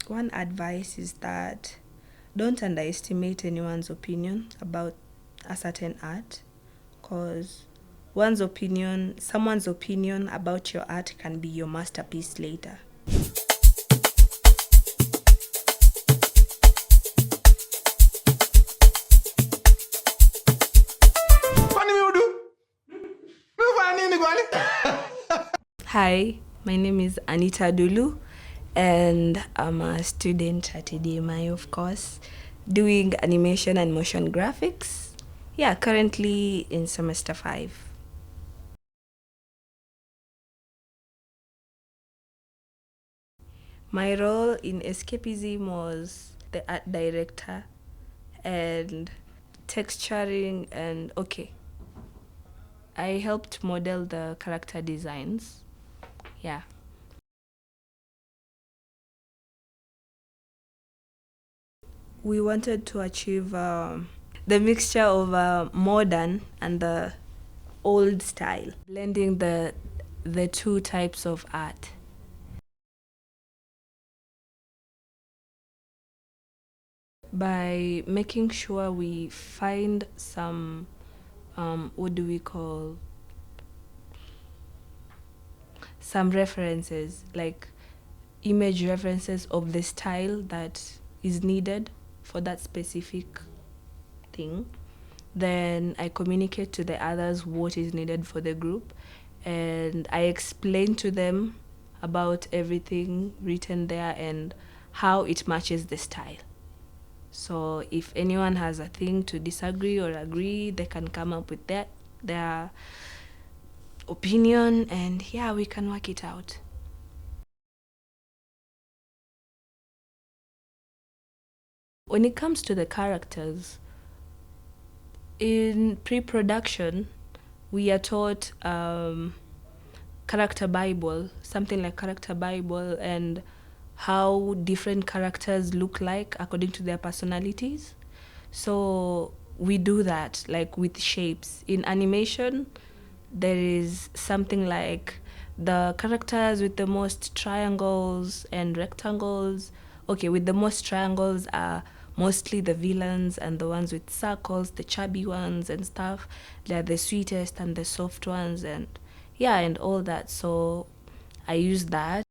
one advice is that don't underestimate anyone's opinion about a certain art, because someone's opinion about your art can be your masterpiece later. Hi, my name is Anita Dulu, and I'm a student at ADMI, of course, doing animation and motion graphics. Yeah, currently in semester 5. My role in Escapeism was the art director and texturing, and I helped model the character designs. Yeah. We wanted to achieve the mixture of modern and the old style, blending the two types of art. By making sure we find some, some references, like image references of the style that is needed for that specific thing. Then I communicate to the others what is needed for the group, and I explain to them about everything written there and how it matches the style. So if anyone has a thing to disagree or agree, they can come up with their opinion, and yeah, we can work it out. When it comes to the characters, in pre-production, we are taught character Bible, something like character Bible, and how different characters look like according to their personalities. So we do that like with shapes. In animation, there is something like the characters with the most triangles and rectangles. Okay, with the most triangles are mostly the villains, and the ones with circles, the chubby ones and stuff, they're the sweetest and the soft ones, and yeah, and all that. So I use that.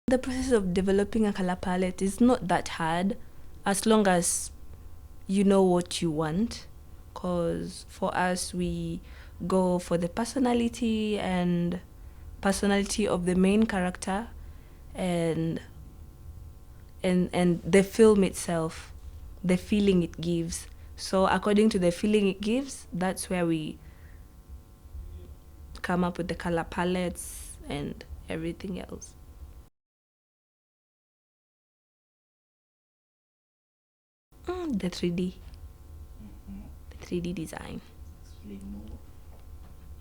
The process of developing a color palette is not that hard as long as you know what you want, because for us, we go for the personality of the main character, and the film itself, the feeling it gives. So according to the feeling it gives, that's where we come up with the color palettes and everything else. The 3D. The 3D design.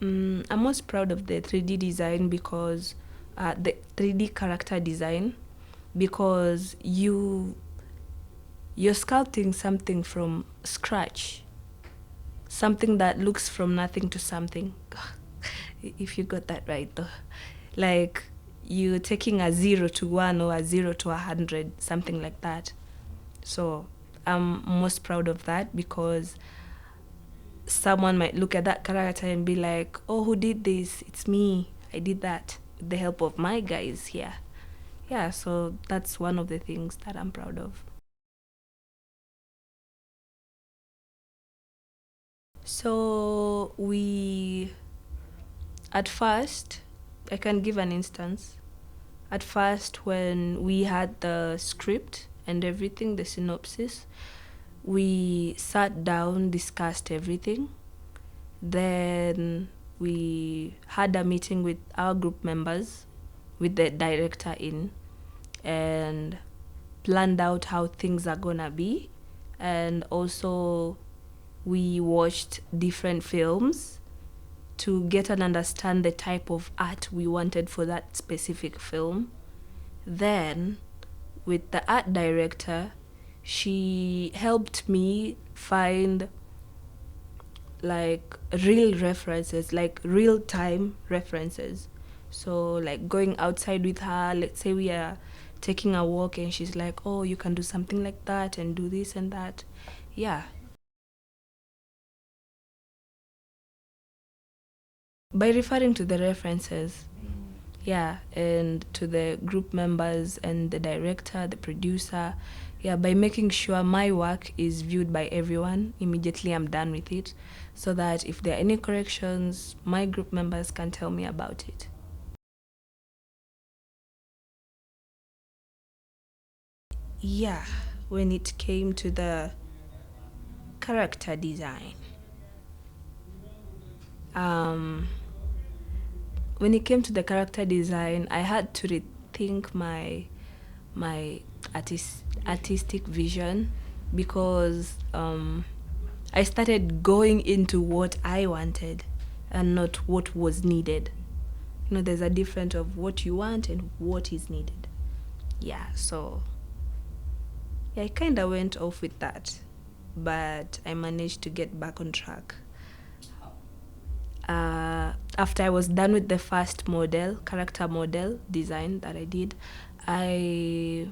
I'm most proud of the 3D design because the 3D character design, because you're sculpting something from scratch, something that looks from nothing to something. If you got that right, though, like you're taking a 0 to 1 or a 0 to 100, something like that. So I'm most proud of that because someone might look at that character and be like, oh, who did this? It's me. I did that with the help of my guys here. Yeah, so that's one of the things that I'm proud of. So at first, I can give an instance. At first, when we had the script and everything, the synopsis, we sat down, discussed everything. Then we had a meeting with our group members, with the director in, and planned out how things are gonna be. And also we watched different films to get and understand the type of art we wanted for that specific film. Then with the art director, she helped me find like real references, like real time references. So like going outside with her, let's say we are taking a walk and she's like, oh, you can do something like that and do this and that. Yeah. By referring to the references, yeah, and to the group members and the director, the producer, yeah, by making sure my work is viewed by everyone immediately I'm done with it, so that if there are any corrections, my group members can tell me about it. Yeah, when it came to the character design, um, when it came to the character design, I had to rethink my artistic vision, because I started going into what I wanted and not what was needed. You know, there's a difference of what you want and what is needed. Yeah, so yeah, I kind of went off with that, but I managed to get back on track. After I was done with the first character model design that I did, I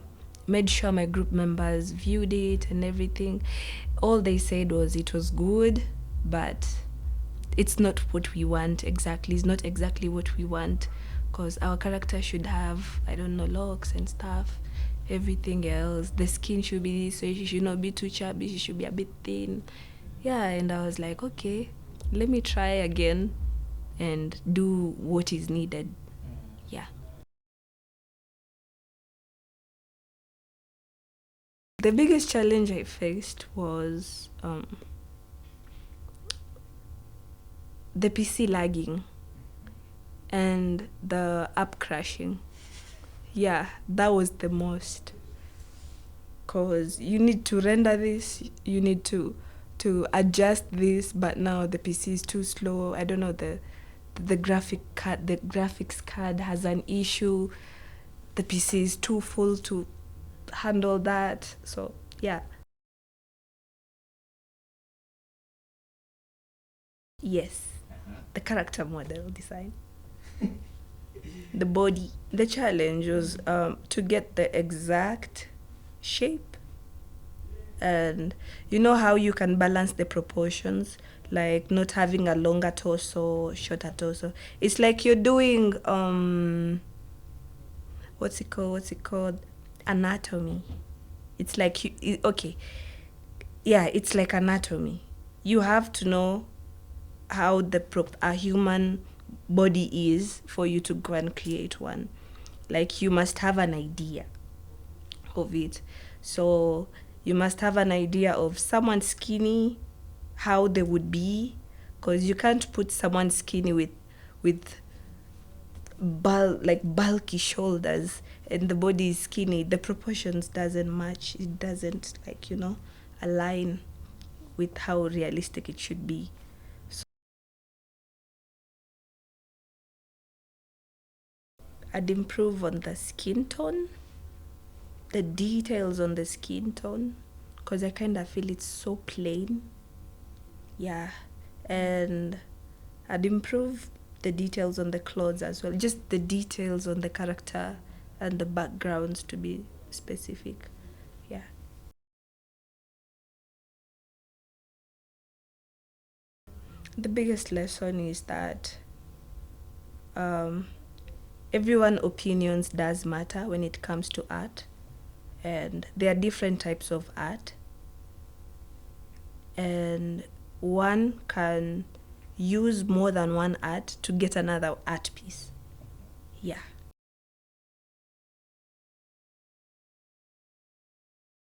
made sure my group members viewed it and everything. All they said was it was good, but it's not what we want exactly. It's not exactly what we want, because our character should have, I don't know, locks and stuff. Everything else, the skin should be this way. She should not be too chubby. She should be a bit thin. Yeah, and I was like, okay, let me try again and do what is needed. Yeah. The biggest challenge I faced was the PC lagging and the app crashing. Yeah, that was the most. Because you need to render this, you need to adjust this, but now the PC is too slow. I don't know, the graphics card has an issue. The PC is too full to handle that. So yeah. Yes. The character model design. The body. The challenge was to get the exact shape, and you know how you can balance the proportions, like not having a longer torso, shorter torso. It's like you're doing what's it called, anatomy. It's like okay, yeah, it's like anatomy. You have to know how a human body is for you to go and create one. Like you must have an idea of it. So you must have an idea of someone skinny, how they would be, because you can't put someone skinny with bulky shoulders and the body is skinny. The proportions doesn't match. It doesn't, like, align with how realistic it should be. So I'd improve on the skin tone, the details on the skin tone, because I kind of feel it's so plain. Yeah. And I'd improve the details on the clothes as well, just the details on the character and the backgrounds, to be specific. Yeah. The biggest lesson is that everyone's opinions does matter when it comes to art, and there are different types of art, and one can use more than one art to get another art piece. Yeah.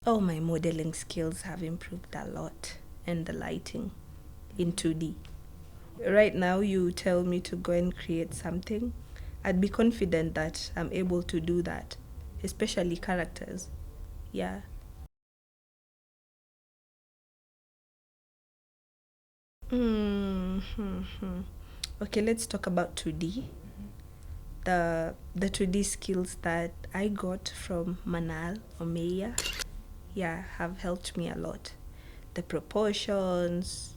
Oh, my modeling skills have improved a lot, and the lighting in 2D. Right now, you tell me to go and create something, I'd be confident that I'm able to do that, especially characters. Yeah. Mm-hmm. Okay, let's talk about 2D. The 2D skills that I got from Manal or Maya, yeah, have helped me a lot. The proportions,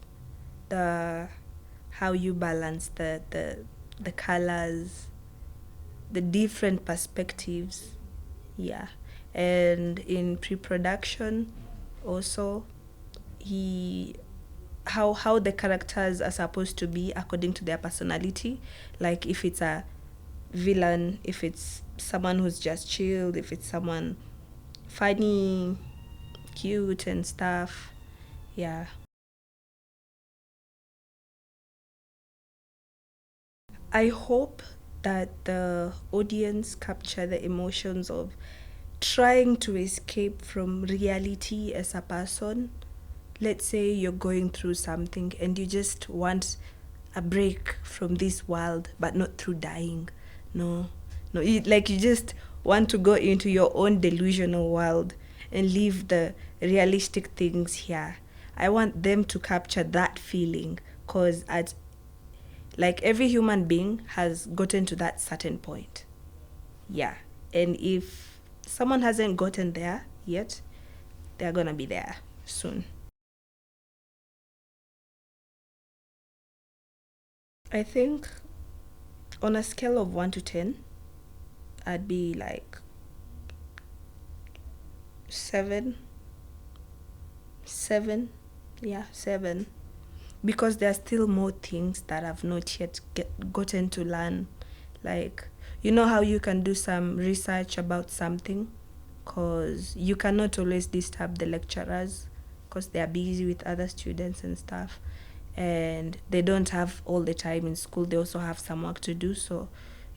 the how you balance the colors, the different perspectives. Yeah. And in pre-production also, he how the characters are supposed to be according to their personality. Like if it's a villain, if it's someone who's just chilled, if it's someone funny, cute and stuff. Yeah. I hope that the audience capture the emotions of trying to escape from reality as a person. Let's say you're going through something and you just want a break from this world, but not through dying. No, no, you just want to go into your own delusional world and leave the realistic things here. I want them to capture that feeling, because at like every human being has gotten to that certain point. Yeah. And if someone hasn't gotten there yet, they're going to be there soon. I think on a scale of 1 to 10, I'd be like 7. 7. Yeah, 7. Because there are still more things that I've not yet gotten to learn. Like, you know how you can do some research about something? Because you cannot always disturb the lecturers because they are busy with other students and stuff. And they don't have all the time in school. They also have some work to do. So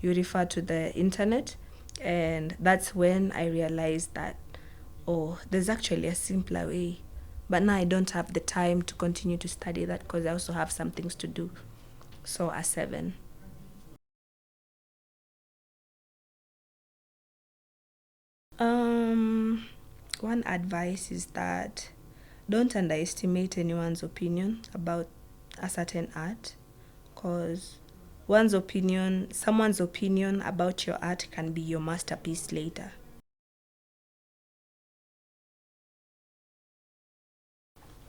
you refer to the internet. And that's when I realized that, oh, there's actually a simpler way. But now I don't have the time to continue to study that because I also have some things to do. So a 7. One advice is that don't underestimate anyone's opinion about a certain art, because someone's opinion about your art can be your masterpiece later.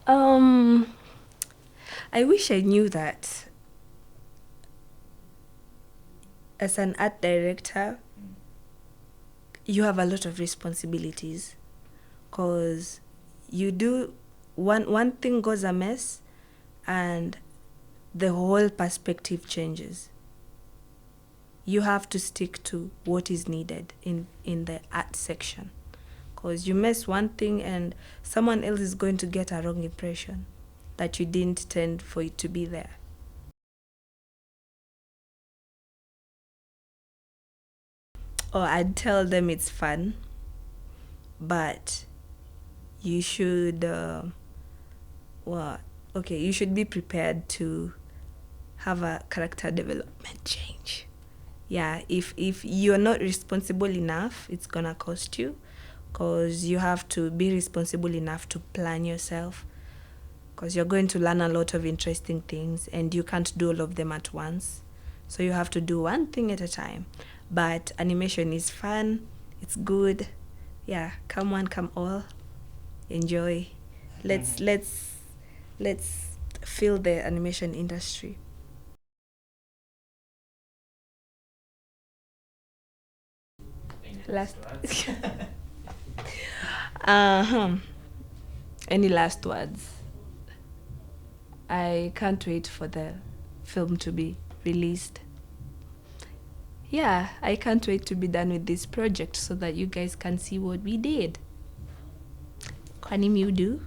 Um, I wish I knew that as an art director, you have a lot of responsibilities, because you do one thing goes amiss and the whole perspective changes. You have to stick to what is needed in the art section, because you mess one thing and someone else is going to get a wrong impression that you didn't intend for it to be there. Or I'd tell them it's fun, but you should you should be prepared to have a character development change. Yeah, if you're not responsible enough, it's gonna cost you, because you have to be responsible enough to plan yourself, because you're going to learn a lot of interesting things and you can't do all of them at once. So you have to do one thing at a time. But animation is fun, it's good. Yeah, come one, come all. Enjoy. Let's fill the animation industry. Last Any last words? I can't wait for the film to be released. Yeah, I can't wait to be done with this project so that you guys can see what we did. Kwani Hudoo.